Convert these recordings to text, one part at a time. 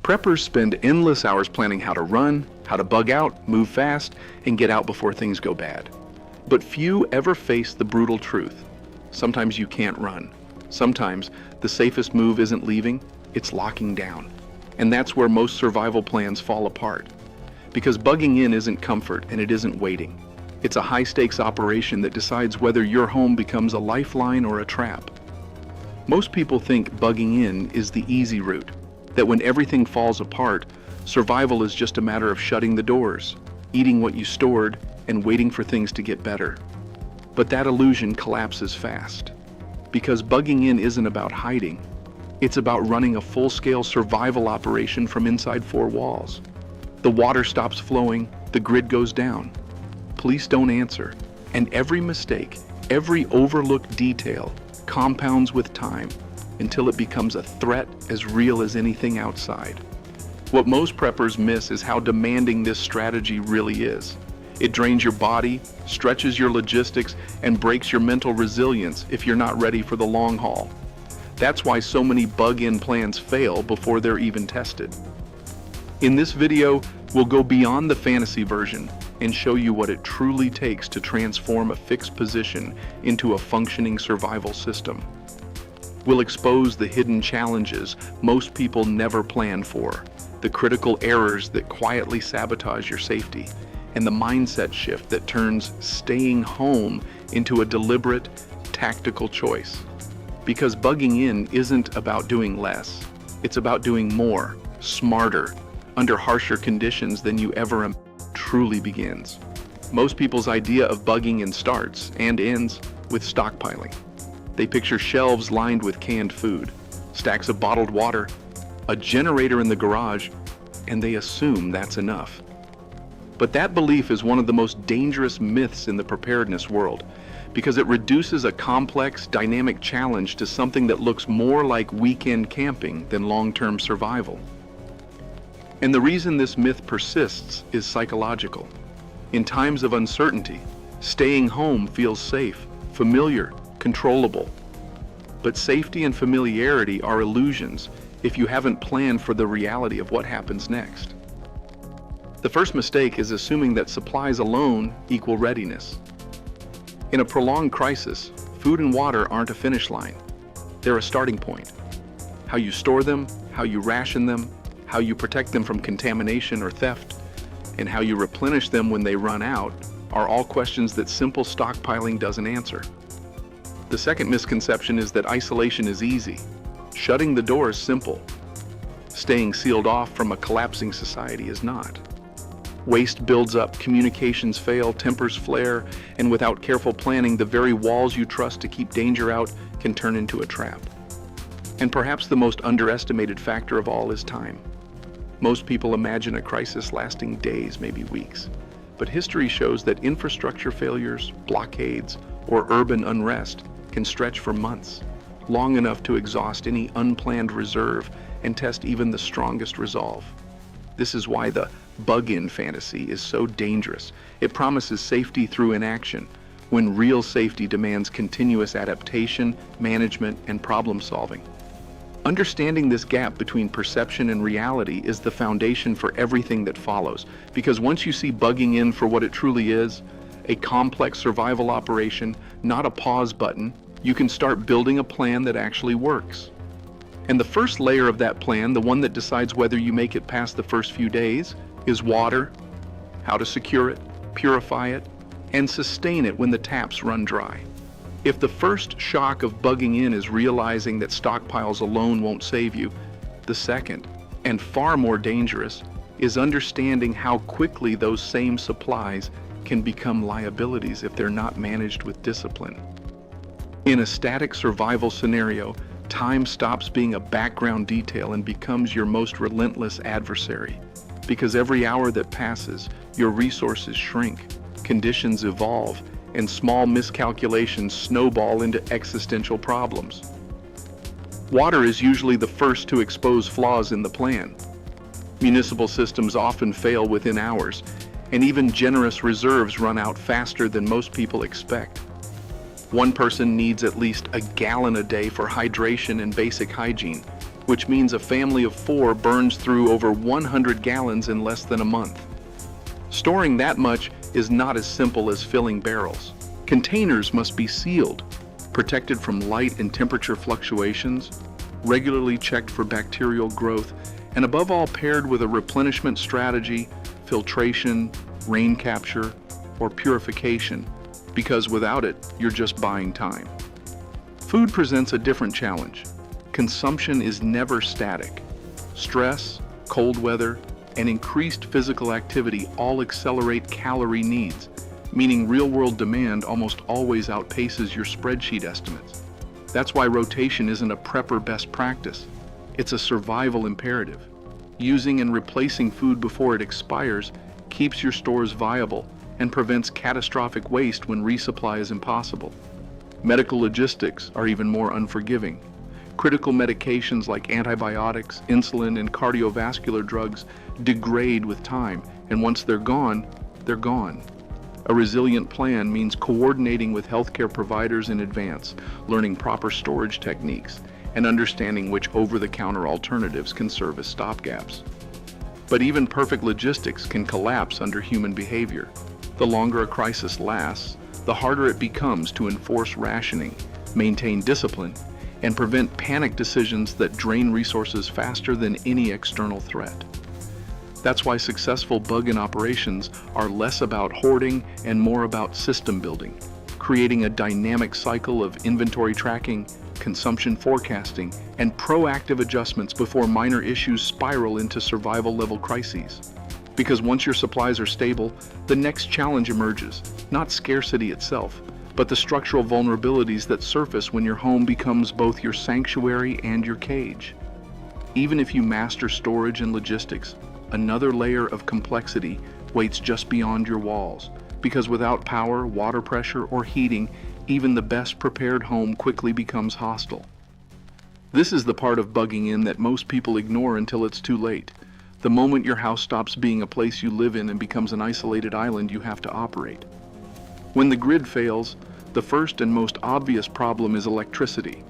Preppers spend endless hours planning how to run, how to bug out, move fast, and get out before things go bad. But few ever face the brutal truth. Sometimes you can't run. Sometimes the safest move isn't leaving, it's locking down. And that's where most survival plans fall apart. Because bugging in isn't comfort and it isn't waiting. It's a high-stakes operation that decides whether your home becomes a lifeline or a trap. Most people think bugging in is the easy route, that when everything falls apart, survival is just a matter of shutting the doors, eating what you stored, and waiting for things to get better. But that illusion collapses fast. Because bugging in isn't about hiding. It's about running a full-scale survival operation from inside four walls. The water stops flowing, the grid goes down. Police don't answer, and every mistake, every overlooked detail compounds with time until it becomes a threat as real as anything outside. What most preppers miss is how demanding this strategy really is. It drains your body, stretches your logistics, and breaks your mental resilience if you're not ready for the long haul. That's why so many bug-in plans fail before they're even tested. In this video, we'll go beyond the fantasy version and show you what it truly takes to transform a fixed position into a functioning survival system. We'll expose the hidden challenges most people never plan for, the critical errors that quietly sabotage your safety, and the mindset shift that turns staying home into a deliberate, tactical choice. Because bugging in isn't about doing less, it's about doing more, smarter, under harsher conditions than you ever imagined. Truly begins. Most people's idea of bugging in starts and ends with stockpiling. They picture shelves lined with canned food, stacks of bottled water, a generator in the garage, and they assume that's enough. But that belief is one of the most dangerous myths in the preparedness world, because it reduces a complex, dynamic challenge to something that looks more like weekend camping than long-term survival. And the reason this myth persists is psychological. In times of uncertainty, staying home feels safe, familiar, controllable. But safety and familiarity are illusions if you haven't planned for the reality of what happens next. The first mistake is assuming that supplies alone equal readiness. In a prolonged crisis, food and water aren't a finish line. They're a starting point. How you store them, how you ration them, how you protect them from contamination or theft, and how you replenish them when they run out are all questions that simple stockpiling doesn't answer. The second misconception is that isolation is easy. Shutting the door is simple. Staying sealed off from a collapsing society is not. Waste builds up, communications fail, tempers flare, and without careful planning, the very walls you trust to keep danger out can turn into a trap. And perhaps the most underestimated factor of all is time. Most people imagine a crisis lasting days, maybe weeks. But history shows that infrastructure failures, blockades, or urban unrest can stretch for months, long enough to exhaust any unplanned reserve and test even the strongest resolve. This is why the bug-in fantasy is so dangerous. It promises safety through inaction, when real safety demands continuous adaptation, management, and problem solving. Understanding this gap between perception and reality is the foundation for everything that follows, because once you see bugging in for what it truly is, a complex survival operation, not a pause button, you can start building a plan that actually works. And the first layer of that plan, the one that decides whether you make it past the first few days, is water, how to secure it, purify it, and sustain it when the taps run dry. If the first shock of bugging in is realizing that stockpiles alone won't save you, the second, and far more dangerous, is understanding how quickly those same supplies can become liabilities if they're not managed with discipline. In a static survival scenario, time stops being a background detail and becomes your most relentless adversary. Because every hour that passes, your resources shrink, conditions evolve, and small miscalculations snowball into existential problems. Water is usually the first to expose flaws in the plan. Municipal systems often fail within hours, and even generous reserves run out faster than most people expect. One person needs at least a gallon a day for hydration and basic hygiene, which means a family of 4 burns through over 100 gallons in less than a month. Storing that much is not as simple as filling barrels. Containers must be sealed, protected from light and temperature fluctuations, regularly checked for bacterial growth, and above all paired with a replenishment strategy, filtration, rain capture, or purification, because without it, you're just buying time. Food presents a different challenge. Consumption is never static. Stress, cold weather, and increased physical activity all accelerate calorie needs, meaning real-world demand almost always outpaces your spreadsheet estimates. That's why rotation isn't a prepper best practice. It's a survival imperative. Using and replacing food before it expires keeps your stores viable and prevents catastrophic waste when resupply is impossible. Medical logistics are even more unforgiving. Critical medications like antibiotics, insulin, and cardiovascular drugs degrade with time, and once they're gone, they're gone. A resilient plan means coordinating with healthcare providers in advance, learning proper storage techniques, and understanding which over-the-counter alternatives can serve as stopgaps. But even perfect logistics can collapse under human behavior. The longer a crisis lasts, the harder it becomes to enforce rationing, maintain discipline, and prevent panic decisions that drain resources faster than any external threat. That's why successful bug-in operations are less about hoarding and more about system building, creating a dynamic cycle of inventory tracking, consumption forecasting, and proactive adjustments before minor issues spiral into survival-level crises. Because once your supplies are stable, the next challenge emerges, not scarcity itself, but the structural vulnerabilities that surface when your home becomes both your sanctuary and your cage. Even if you master storage and logistics, another layer of complexity waits just beyond your walls, because without power, water pressure, or heating, even the best prepared home quickly becomes hostile. This is the part of bugging in that most people ignore until it's too late. The moment your house stops being a place you live in and becomes an isolated island you have to operate. When the grid fails, the first and most obvious problem is electricity.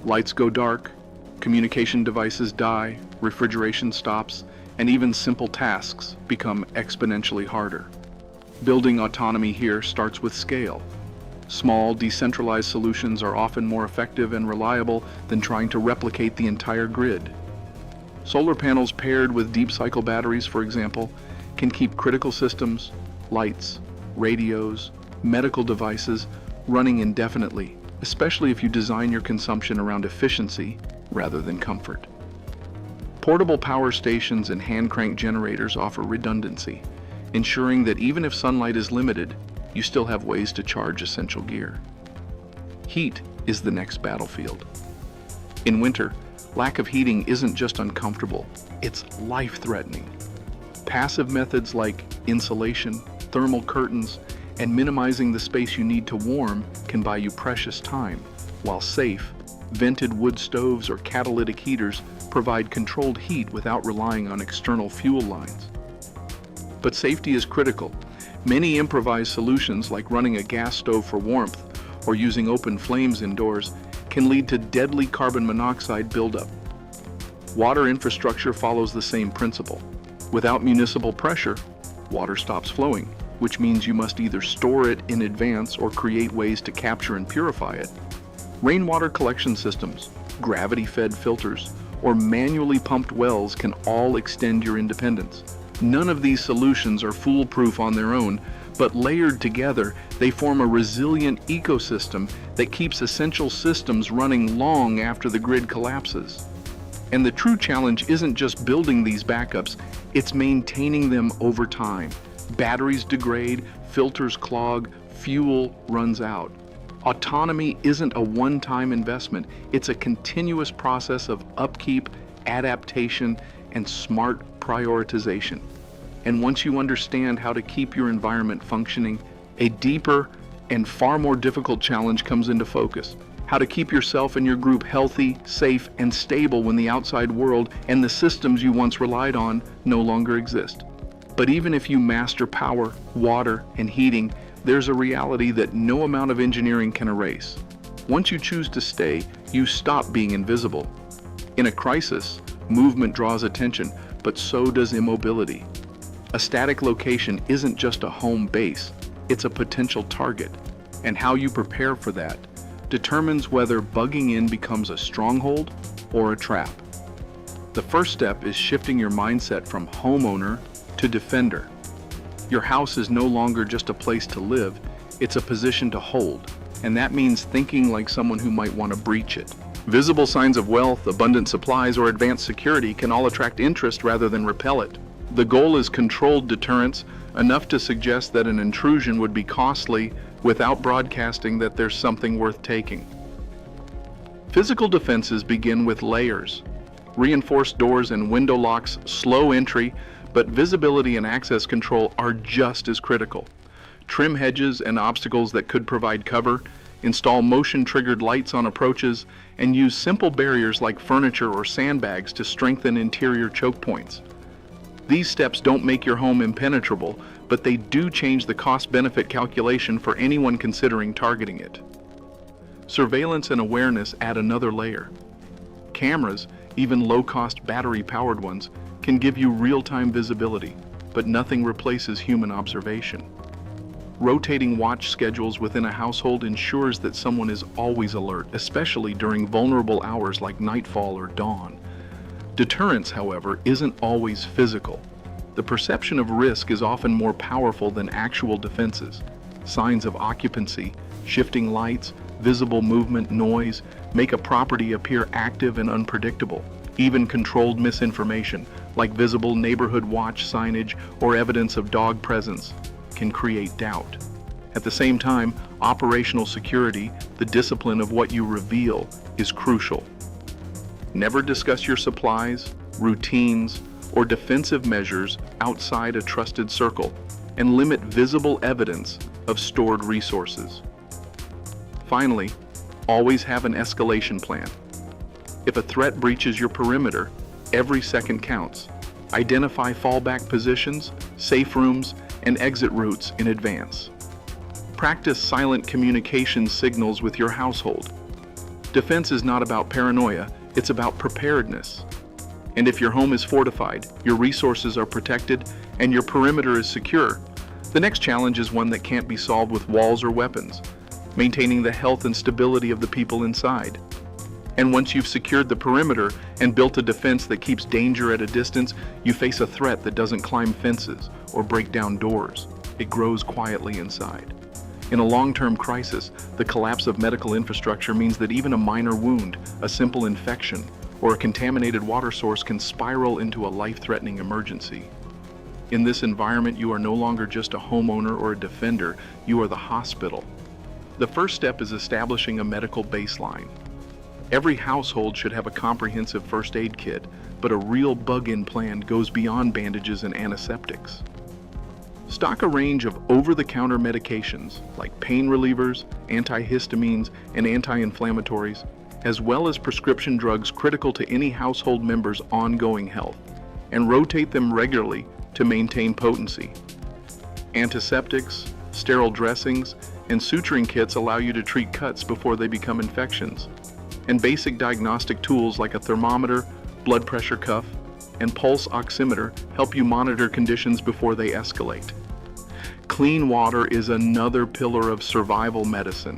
Lights go dark, communication devices die, refrigeration stops, and even simple tasks become exponentially harder. Building autonomy here starts with scale. Small, decentralized solutions are often more effective and reliable than trying to replicate the entire grid. Solar panels paired with deep cycle batteries, for example, can keep critical systems, lights, radios, medical devices running indefinitely, especially if you design your consumption around efficiency rather than comfort. Portable power stations and hand-crank generators offer redundancy, ensuring that even if sunlight is limited, you still have ways to charge essential gear. Heat is the next battlefield. In winter, lack of heating isn't just uncomfortable, it's life-threatening. Passive methods like insulation, thermal curtains, and minimizing the space you need to warm can buy you precious time, while safe, vented wood stoves or catalytic heaters provide controlled heat without relying on external fuel lines. But safety is critical. Many improvised solutions like running a gas stove for warmth or using open flames indoors can lead to deadly carbon monoxide buildup. Water infrastructure follows the same principle. Without municipal pressure, water stops flowing, which means you must either store it in advance or create ways to capture and purify it. Rainwater collection systems, gravity-fed filters, or manually pumped wells can all extend your independence. None of these solutions are foolproof on their own, but layered together, they form a resilient ecosystem that keeps essential systems running long after the grid collapses. And the true challenge isn't just building these backups, it's maintaining them over time. Batteries degrade, filters clog, fuel runs out. Autonomy isn't a one-time investment, it's a continuous process of upkeep, adaptation, and smart prioritization. And once you understand how to keep your environment functioning, a deeper and far more difficult challenge comes into focus. How to keep yourself and your group healthy, safe, and stable when the outside world and the systems you once relied on no longer exist. But even if you master power, water, and heating, there's a reality that no amount of engineering can erase. Once you choose to stay, you stop being invisible. In a crisis, movement draws attention, but so does immobility. A static location isn't just a home base, it's a potential target, and how you prepare for that determines whether bugging in becomes a stronghold or a trap. The first step is shifting your mindset from homeowner to defender. Your house is no longer just a place to live, it's a position to hold, and that means thinking like someone who might want to breach it. Visible signs of wealth, abundant supplies, or advanced security can all attract interest rather than repel it. The goal is controlled deterrence, enough to suggest that an intrusion would be costly without broadcasting that there's something worth taking. Physical defenses begin with layers. Reinforced doors and window locks slow entry, but visibility and access control are just as critical. Trim hedges and obstacles that could provide cover, install motion-triggered lights on approaches, and use simple barriers like furniture or sandbags to strengthen interior choke points. These steps don't make your home impenetrable, but they do change the cost-benefit calculation for anyone considering targeting it. Surveillance and awareness add another layer. Cameras, even low-cost battery-powered ones, can give you real-time visibility, but nothing replaces human observation. Rotating watch schedules within a household ensures that someone is always alert, especially during vulnerable hours like nightfall or dawn. Deterrence, however, isn't always physical. The perception of risk is often more powerful than actual defenses. Signs of occupancy, shifting lights, visible movement, noise, make a property appear active and unpredictable. Even controlled misinformation, like visible neighborhood watch signage or evidence of dog presence, can create doubt. At the same time, operational security, the discipline of what you reveal, is crucial. Never discuss your supplies, routines, or defensive measures outside a trusted circle, and limit visible evidence of stored resources. Finally, always have an escalation plan. If a threat breaches your perimeter, every second counts. Identify fallback positions, safe rooms, and exit routes in advance. Practice silent communication signals with your household. Defense is not about paranoia, it's about preparedness. And if your home is fortified, your resources are protected, and your perimeter is secure, the next challenge is one that can't be solved with walls or weapons, maintaining the health and stability of the people inside. And once you've secured the perimeter and built a defense that keeps danger at a distance, you face a threat that doesn't climb fences or break down doors. It grows quietly inside. In a long-term crisis, the collapse of medical infrastructure means that even a minor wound, a simple infection, or a contaminated water source can spiral into a life-threatening emergency. In this environment, you are no longer just a homeowner or a defender, you are the hospital. The first step is establishing a medical baseline. Every household should have a comprehensive first aid kit, but a real bug-in plan goes beyond bandages and antiseptics. Stock a range of over-the-counter medications like pain relievers, antihistamines, and anti-inflammatories, as well as prescription drugs critical to any household member's ongoing health, and rotate them regularly to maintain potency. Antiseptics, sterile dressings, and suturing kits allow you to treat cuts before they become infections. And basic diagnostic tools like a thermometer, blood pressure cuff, and pulse oximeter help you monitor conditions before they escalate. Clean water is another pillar of survival medicine.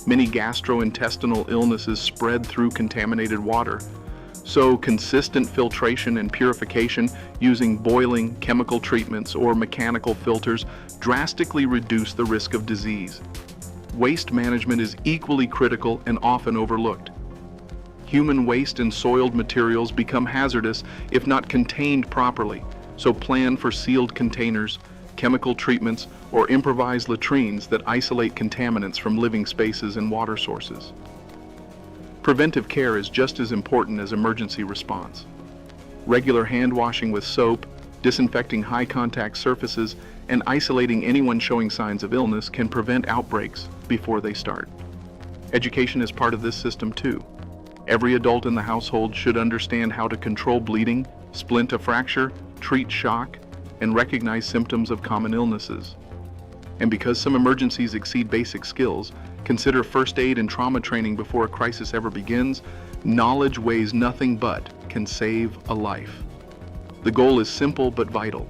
Many gastrointestinal illnesses spread through contaminated water, so consistent filtration and purification using boiling, chemical treatments, or mechanical filters drastically reduce the risk of disease. Waste management is equally critical and often overlooked. Human waste and soiled materials become hazardous if not contained properly, so plan for sealed containers, chemical treatments, or improvised latrines that isolate contaminants from living spaces and water sources. Preventive care is just as important as emergency response. Regular hand washing with soap, disinfecting high-contact surfaces, and isolating anyone showing signs of illness can prevent outbreaks before they start. Education is part of this system too. Every adult in the household should understand how to control bleeding, splint a fracture, treat shock, and recognize symptoms of common illnesses. And because some emergencies exceed basic skills, consider first aid and trauma training before a crisis ever begins. Knowledge weighs nothing but can save a life. The goal is simple but vital.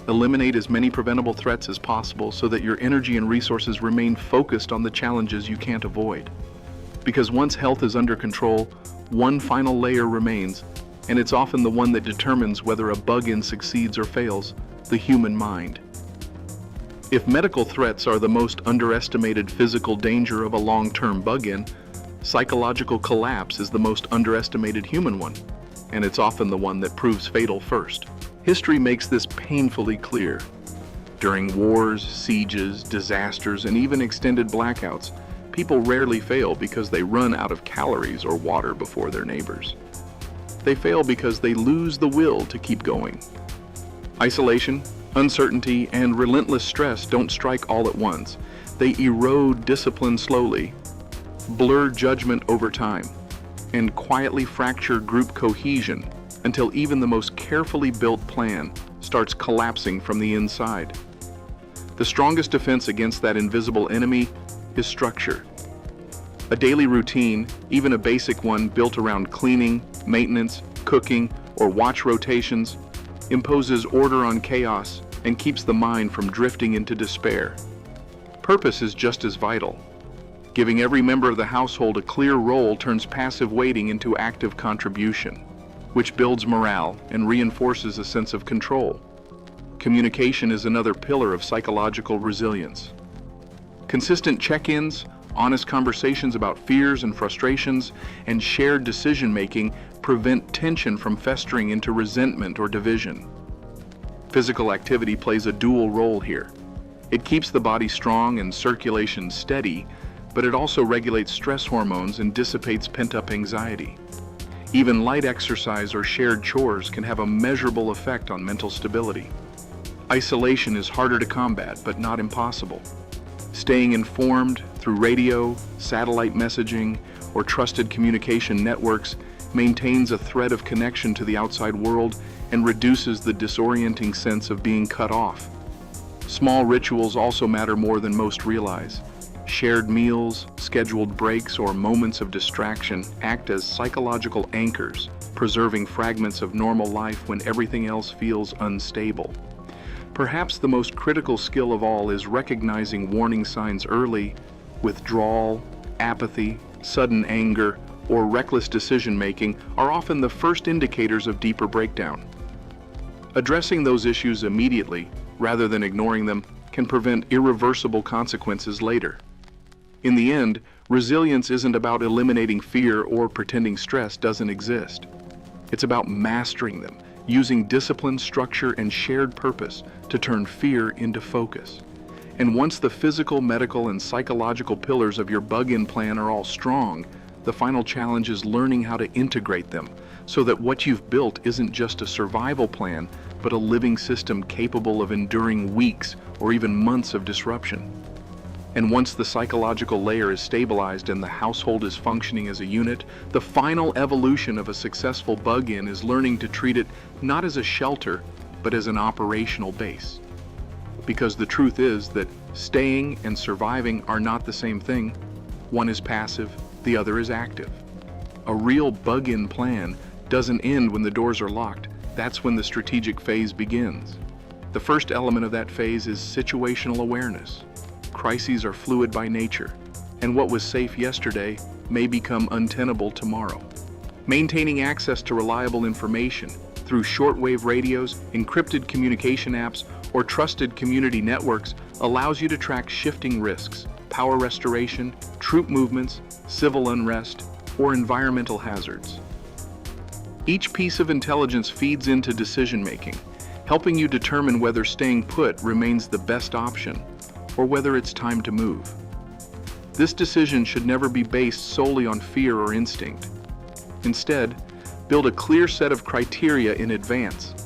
Eliminate as many preventable threats as possible so that your energy and resources remain focused on the challenges you can't avoid. Because once health is under control, one final layer remains, and it's often the one that determines whether a bug-in succeeds or fails: the human mind. If medical threats are the most underestimated physical danger of a long-term bug-in, psychological collapse is the most underestimated human one, and it's often the one that proves fatal first. History makes this painfully clear. During wars, sieges, disasters, and even extended blackouts, people rarely fail because they run out of calories or water before their neighbors. They fail because they lose the will to keep going. Isolation, uncertainty, and relentless stress don't strike all at once. They erode discipline slowly, blur judgment over time, and quietly fracture group cohesion until even the most carefully built plan starts collapsing from the inside. The strongest defense against that invisible enemy is structure. A daily routine, even a basic one built around cleaning, maintenance, cooking, or watch rotations, imposes order on chaos and keeps the mind from drifting into despair. Purpose is just as vital. Giving every member of the household a clear role turns passive waiting into active contribution, which builds morale and reinforces a sense of control. Communication is another pillar of psychological resilience. Consistent check-ins, honest conversations about fears and frustrations, and shared decision-making prevent tension from festering into resentment or division. Physical activity plays a dual role here. It keeps the body strong and circulation steady, but it also regulates stress hormones and dissipates pent-up anxiety. Even light exercise or shared chores can have a measurable effect on mental stability. Isolation is harder to combat, but not impossible. Staying informed through radio, satellite messaging, or trusted communication networks maintains a thread of connection to the outside world and reduces the disorienting sense of being cut off. Small rituals also matter more than most realize. Shared meals, scheduled breaks, or moments of distraction act as psychological anchors, preserving fragments of normal life when everything else feels unstable. Perhaps the most critical skill of all is recognizing warning signs early. Withdrawal, apathy, sudden anger, or reckless decision-making are often the first indicators of deeper breakdown. Addressing those issues immediately, rather than ignoring them, can prevent irreversible consequences later. In the end, resilience isn't about eliminating fear or pretending stress doesn't exist. It's about mastering them, using discipline, structure, and shared purpose to turn fear into focus. And once the physical, medical, and psychological pillars of your bug-in plan are all strong, the final challenge is learning how to integrate them so that what you've built isn't just a survival plan, but a living system capable of enduring weeks or even months of disruption. And once the psychological layer is stabilized and the household is functioning as a unit, the final evolution of a successful bug-in is learning to treat it not as a shelter, but as an operational base. Because the truth is that staying and surviving are not the same thing. One is passive, the other is active. A real bug-in plan doesn't end when the doors are locked. That's when the strategic phase begins. The first element of that phase is situational awareness. Crises are fluid by nature, and what was safe yesterday may become untenable tomorrow. Maintaining access to reliable information through shortwave radios, encrypted communication apps, or trusted community networks allows you to track shifting risks, power restoration, troop movements, civil unrest, or environmental hazards. Each piece of intelligence feeds into decision-making, helping you determine whether staying put remains the best option or whether it's time to move. This decision should never be based solely on fear or instinct. Instead, build a clear set of criteria in advance.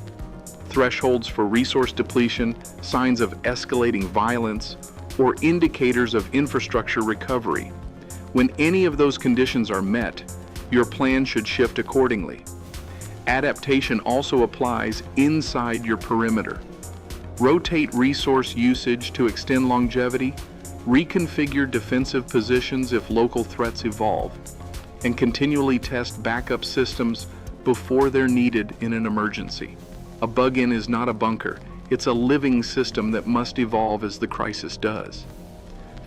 Thresholds for resource depletion, signs of escalating violence, or indicators of infrastructure recovery. When any of those conditions are met, your plan should shift accordingly. Adaptation also applies inside your perimeter. Rotate resource usage to extend longevity, reconfigure defensive positions if local threats evolve, and continually test backup systems before they're needed in an emergency. A bug-in is not a bunker, it's a living system that must evolve as the crisis does.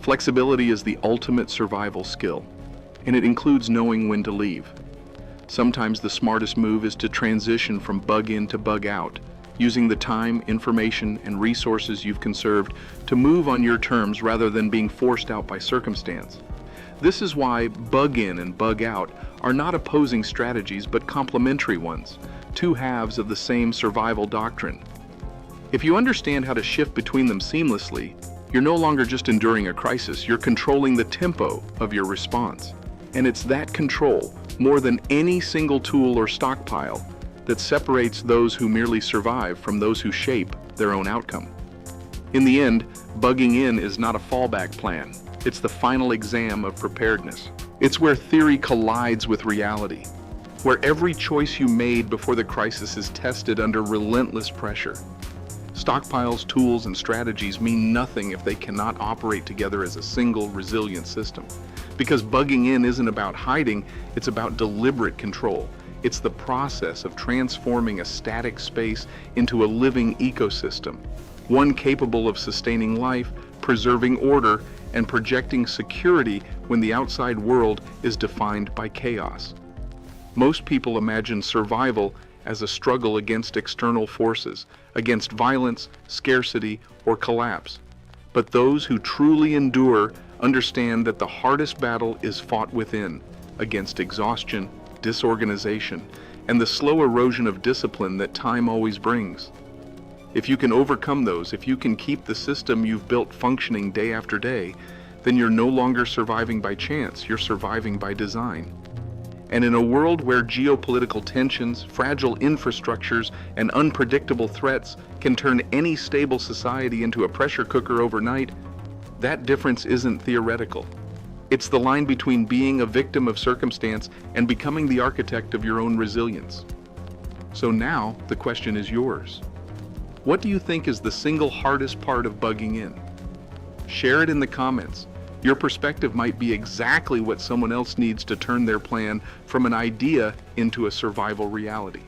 Flexibility is the ultimate survival skill, and it includes knowing when to leave. Sometimes the smartest move is to transition from bug-in to bug-out, using the time, information, and resources you've conserved to move on your terms rather than being forced out by circumstance. This is why bug-in and bug-out are not opposing strategies but complementary ones, two halves of the same survival doctrine. If you understand how to shift between them seamlessly, you're no longer just enduring a crisis, you're controlling the tempo of your response. And it's that control, more than any single tool or stockpile, that separates those who merely survive from those who shape their own outcome. In the end, bugging in is not a fallback plan. It's the final exam of preparedness. It's where theory collides with reality, where every choice you made before the crisis is tested under relentless pressure. Stockpiles, tools, and strategies mean nothing if they cannot operate together as a single resilient system. Because bugging in isn't about hiding, it's about deliberate control. It's the process of transforming a static space into a living ecosystem, one capable of sustaining life, preserving order, and projecting security when the outside world is defined by chaos. Most people imagine survival as a struggle against external forces, against violence, scarcity, or collapse. But those who truly endure understand that the hardest battle is fought within, against exhaustion, disorganization, and the slow erosion of discipline that time always brings. If you can overcome those, if you can keep the system you've built functioning day after day, then you're no longer surviving by chance, you're surviving by design. And in a world where geopolitical tensions, fragile infrastructures, and unpredictable threats can turn any stable society into a pressure cooker overnight, that difference isn't theoretical. It's the line between being a victim of circumstance and becoming the architect of your own resilience. So now, the question is yours. What do you think is the single hardest part of bugging in? Share it in the comments. Your perspective might be exactly what someone else needs to turn their plan from an idea into a survival reality.